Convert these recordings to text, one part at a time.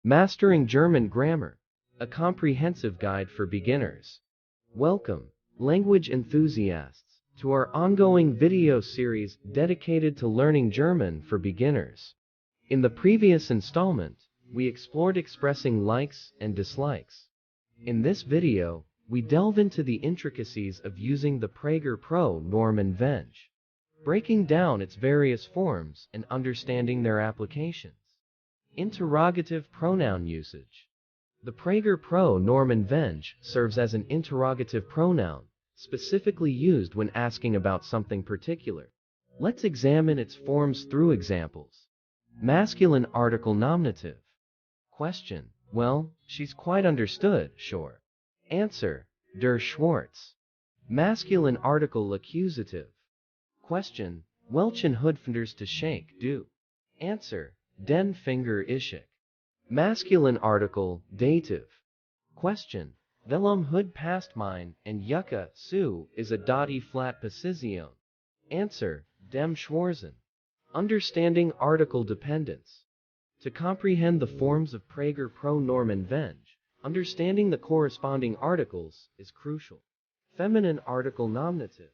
Mastering German Grammar, a comprehensive guide for beginners. Welcome, language enthusiasts, to our ongoing video series dedicated to learning German for beginners. In the previous installment, we explored expressing likes and dislikes. In this video, we delve into the intricacies of using the Prager Pronomen Venge, breaking down its various forms and understanding their applications. Interrogative pronoun usage. The Prager Pronomen Venge serves as an interrogative pronoun, specifically used when asking about something particular. Let's examine its forms through examples. Masculine article nominative. Question: well, she's quite understood, sure. Answer: der Schwarz. Masculine article accusative. Question: welchen Hoodfinders to shake, do? Answer: den Finger ishik. Masculine article dative. Question: velum hood past mine and yucca su is a dotty flat position. Answer: dem Schwarzen. Understanding article dependence. To comprehend the forms of Prager Pronomen Venge, understanding the corresponding articles is crucial. Feminine article nominative.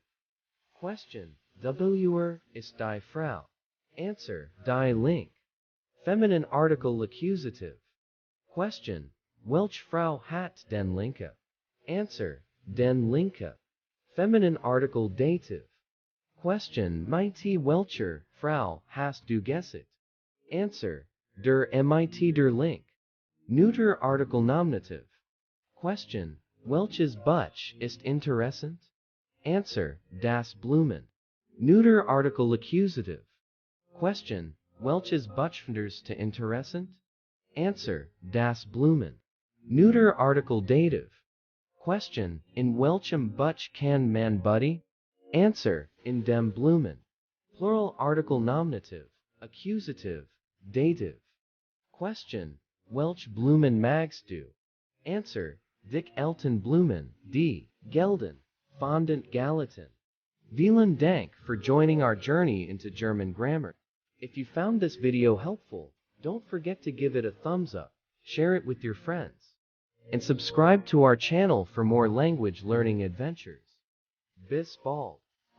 Question: wer ist die Frau? Answer: die Link. Feminine article accusative. Question: welche Frau hat den Linke? Answer: den Linke. Feminine article dative. Question: welcher Frau hast du gesagt? Answer: der der Link. Neuter article nominative. Question: welches Buch ist interessant? Answer: das Blumen. Neuter article accusative. Question: welches Buchfinders to interessant? Answer: das Blumen. Neuter article dative. Question: in welchem Buch kann man buddy? Answer: in dem Blumen. Plural article nominative, accusative, dative. Question: welch Blumen magst du? Answer: dick Elton Blumen, die Gelden, fondant Gallatin. Vielen Dank for joining our journey into German grammar. If you found this video helpful, don't forget to give it a thumbs up, share it with your friends, and subscribe to our channel for more language learning adventures. Bis bald.